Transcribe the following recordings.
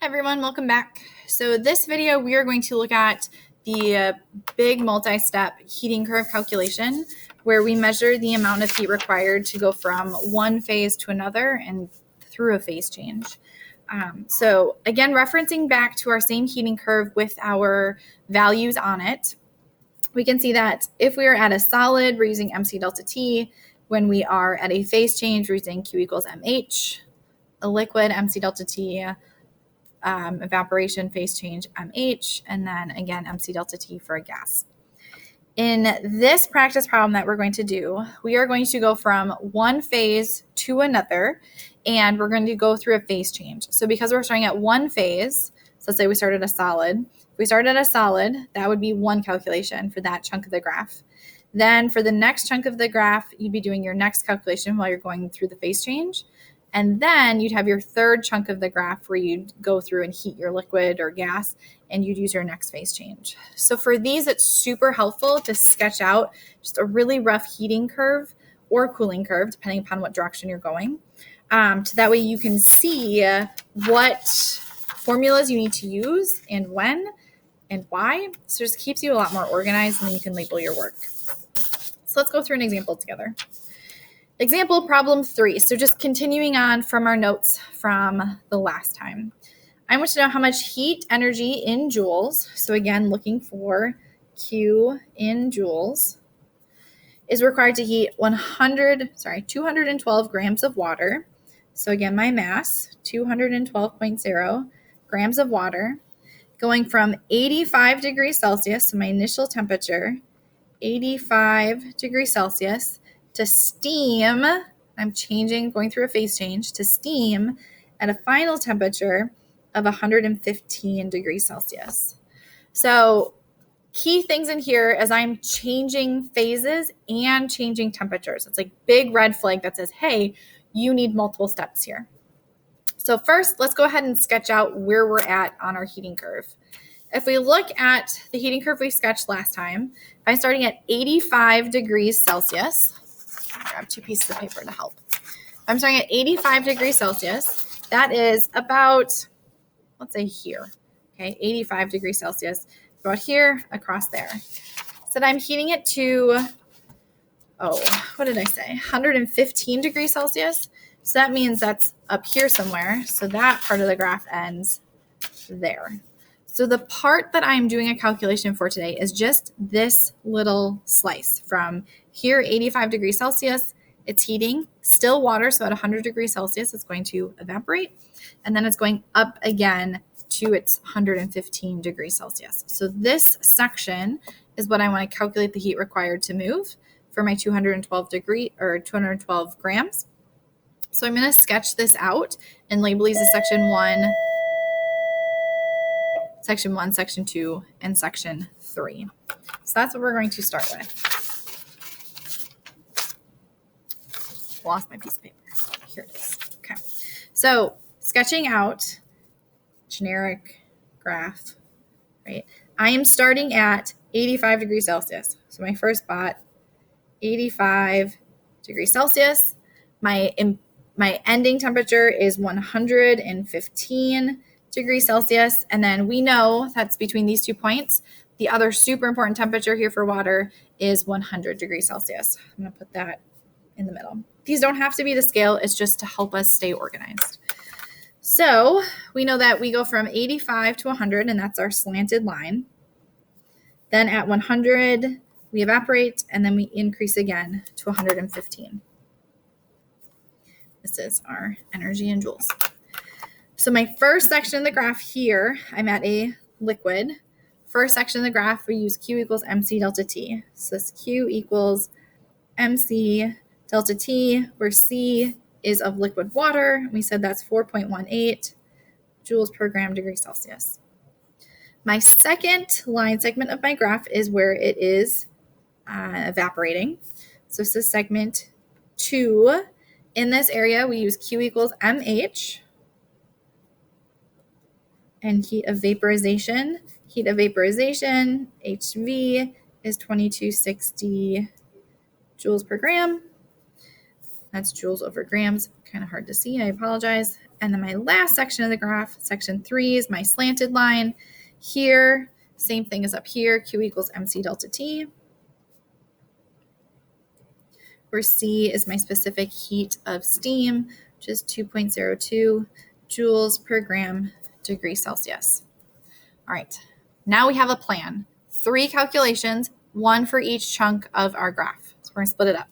Everyone, welcome back. So this video, we are going to look at the big multi-step heating curve calculation where we measure the amount of heat required to go from one phase to another and through a phase change. So again, referencing back to our same heating curve with our values on it, we can see that if we are at a solid, we're using MC delta T. When we are at a phase change, we're using Q equals MH. A liquid, MC delta T. Evaporation, phase change, MH, and then again, MC delta T for a gas. In this practice problem that we're going to do, we are going to go from one phase to another, and we're going to go through a phase change. So because we're starting at one phase, so let's say we started a solid. If we started a solid, that would be one calculation for that chunk of the graph. Then for the next chunk of the graph, you'd be doing your next calculation while you're going through the phase change. And then you'd have your third chunk of the graph where you'd go through and heat your liquid or gas, and you'd use your next phase change. So for these, it's super helpful to sketch out just a really rough heating curve or cooling curve, depending upon what direction you're going. So that way you can see what formulas you need to use and when and why. So it just keeps you a lot more organized, and then you can label your work. So let's go through an example together. Example problem 3. So just continuing on from our notes from the last time. I want to know how much heat energy in joules, so again, looking for Q in joules, is required to heat 212 grams of water. So again, my mass, 212.0 grams of water, going from 85 degrees Celsius, so my initial temperature, 85 degrees Celsius, to steam. I'm going through a phase change to steam at a final temperature of 115 degrees Celsius. So key things in here as I'm changing phases and changing temperatures. It's like big red flag that says, hey, you need multiple steps here. So first, let's go ahead and sketch out where we're at on our heating curve. If we look at the heating curve we sketched last time, I'm starting at 85 degrees Celsius. I'll grab 2 pieces of paper to help. I'm starting at 85 degrees Celsius. That is about, let's say here, okay, 85 degrees Celsius, about here, across there. So I'm heating it to, what did I say, 115 degrees Celsius. So that means that's up here somewhere. So that part of the graph ends there. So the part that I'm doing a calculation for today is just this little slice from here, 85 degrees Celsius, it's heating, still water, so at 100 degrees Celsius, it's going to evaporate, and then it's going up again to its 115 degrees Celsius. So this section is what I want to calculate the heat required to move for my 212 grams. So I'm going to sketch this out and label these as section 1, section 2, and section 3. So that's what we're going to start with. Lost my piece of paper. Here it is. Okay. So sketching out generic graph, right? I am starting at 85 degrees Celsius. So my first spot, 85 degrees Celsius. My ending temperature is 115 degrees Celsius. And then we know that's between these 2 points. The other super important temperature here for water is 100 degrees Celsius. I'm going to put that in the middle. These don't have to be the scale. It's just to help us stay organized. So we know that we go from 85 to 100, and that's our slanted line. Then at 100, we evaporate, and then we increase again to 115. This is our energy in joules. So my first section of the graph here, I'm at a liquid. First section of the graph, we use Q equals MC delta T. So this Q equals MC delta T, where C is of liquid water. We said that's 4.18 joules per gram degree Celsius. My second line segment of my graph is where it is evaporating. So this is segment 2. In this area, we use Q equals MH. And heat of vaporization, HV, is 2260 joules per gram. That's joules over grams. Kind of hard to see. I apologize. And then my last section of the graph, section 3, is my slanted line. Here, same thing as up here, Q equals MC delta T, where C is my specific heat of steam, which is 2.02 joules per gram degree Celsius. All right, now we have a plan. 3 calculations, 1 for each chunk of our graph. So we're going to split it up.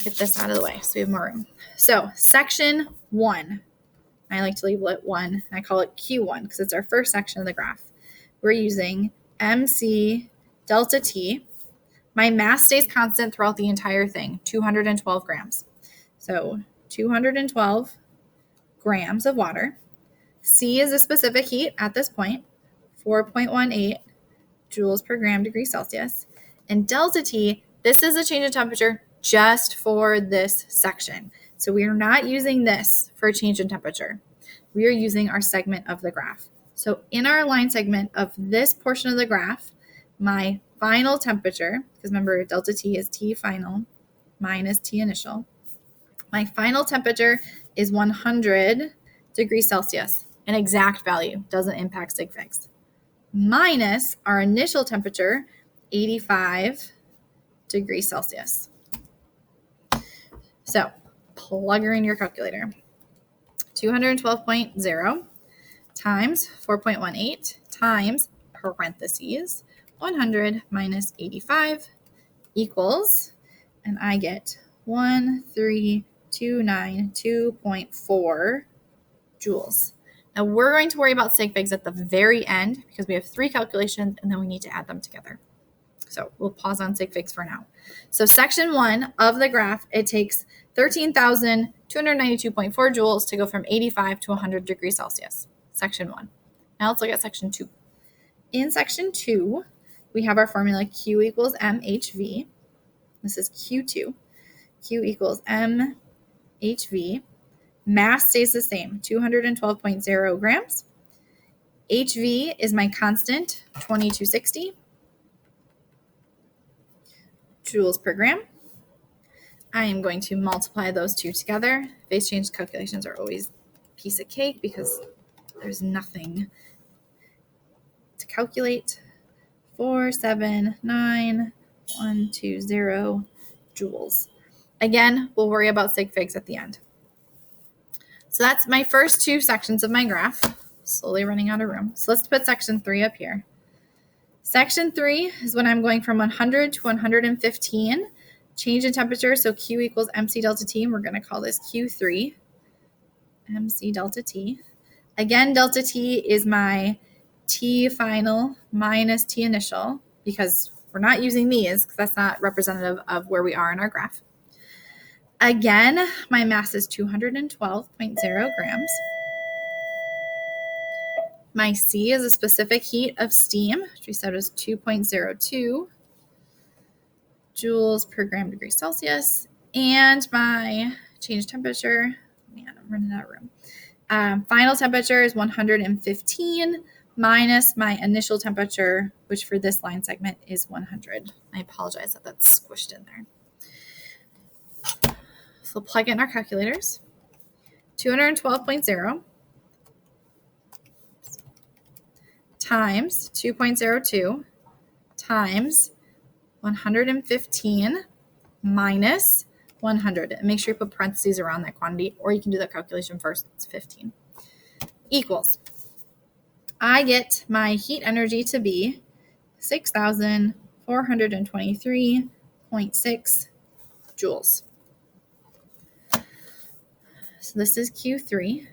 Get this out of the way so we have more room. So section 1, I like to label it 1, and I call it Q1 because it's our first section of the graph. We're using MC delta T. My mass stays constant throughout the entire thing, 212 grams. So 212 grams of water. C is a specific heat at this point, 4.18 joules per gram degree Celsius. And delta T, this is a change in temperature just for this section. So we are not using this for a change in temperature. We are using our segment of the graph. So in our line segment of this portion of the graph, my final temperature, because remember delta T is T final minus T initial. My final temperature is 100 degrees Celsius, an exact value, doesn't impact sig figs, minus our initial temperature, 85 degrees Celsius. So plug her in your calculator. 212.0 times 4.18 times parentheses 100 minus 85 equals, and I get 1392.4 joules. Now we're going to worry about sig figs at the very end because we have 3 calculations and then we need to add them together. So we'll pause on sig figs for now. So section 1 of the graph, it takes 13,292.4 joules to go from 85 to 100 degrees Celsius. Section 1. Now let's look at section 2. In section 2, we have our formula Q equals mHV. This is Q2. Q equals mHV. Mass stays the same, 212.0 grams. HV is my constant, 2260 joules per gram. I am going to multiply those two together. Phase change calculations are always a piece of cake because there's nothing to calculate. 479,120 joules. Again, we'll worry about sig figs at the end. So that's my first 2 sections of my graph. Slowly running out of room. So let's put section 3 up here. Section 3 is when I'm going from 100 to 115. Change in temperature, so Q equals MC delta T, and we're going to call this Q3, MC delta T. Again, delta T is my T final minus T initial, because we're not using these, because that's not representative of where we are in our graph. Again, my mass is 212.0 grams. My C is a specific heat of steam, which we said was 2.02 joules per gram degree Celsius. And my change temperature, man, I'm running out of room. Final temperature is 115 minus my initial temperature, which for this line segment is 100. I apologize that that's squished in there. So we'll plug in our calculators. 212.0 times 2.02 times 115 minus 100. And make sure you put parentheses around that quantity, or you can do the calculation first. It's 15. Equals. I get my heat energy to be 6,423.6 joules. So this is Q3,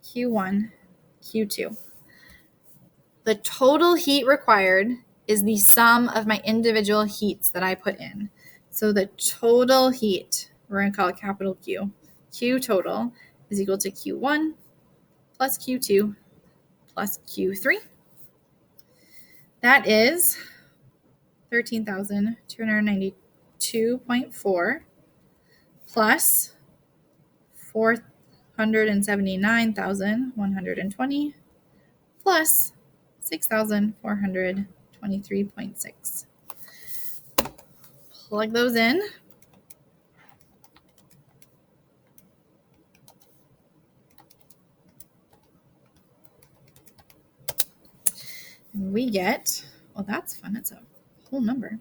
Q1, Q2. The total heat required is the sum of my individual heats that I put in. So the total heat, we're going to call it capital Q. Q total is equal to Q1 plus Q2 plus Q3. That is 13,292.4 plus 479,120 plus 6,423.6. Plug those in. we get, well, that's fun. It's a whole number.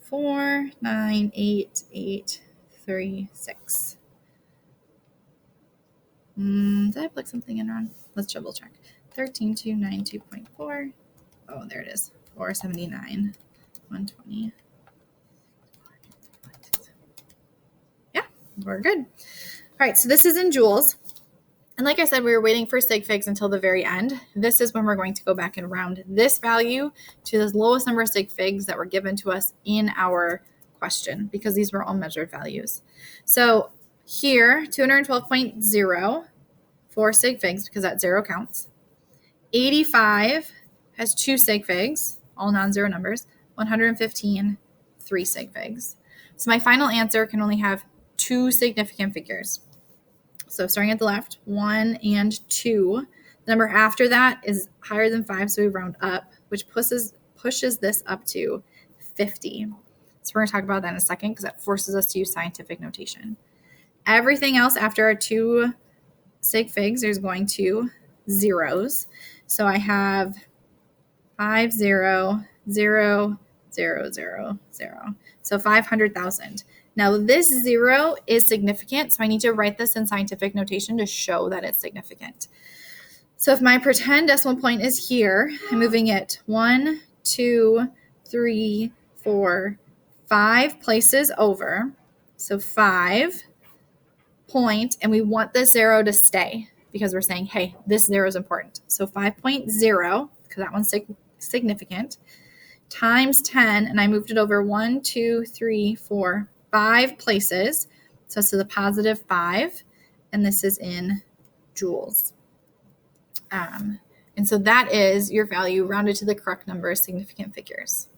498,836. Did I plug something in wrong? Let's double check. 13292.4. Oh, there it is. 479. 120. Yeah, we're good. All right, so this is in joules. And like I said, we were waiting for sig figs until the very end. This is when we're going to go back and round this value to the lowest number of sig figs that were given to us in our question, because these were all measured values. So here, 212.0 for sig figs, because that 0 counts. 85 has 2 sig figs, all non-zero numbers. 115, 3 sig figs. So my final answer can only have 2 significant figures. So starting at the left, 1 and 2. The number after that is higher than 5, so we round up, which pushes this up to 50. So we're going to talk about that in a second because that forces us to use scientific notation. Everything else after our 2 sig figs is going to zeros. So I have 5, 0, 0, 0, 0, 0. So 500,000. Now this 0 is significant, so I need to write this in scientific notation to show that it's significant. So if my pretend decimal point is here, I'm moving it 1, 2, 3, 4, 5 places over. So 5 point, and we want this 0 to stay because we're saying, hey, this 0 is important. So 5.0, because that one's significant, times 10, and I moved it over 1, 2, 3, 4, 5 places. So it's to the positive 5, and this is in joules. And so that is your value rounded to the correct number of significant figures.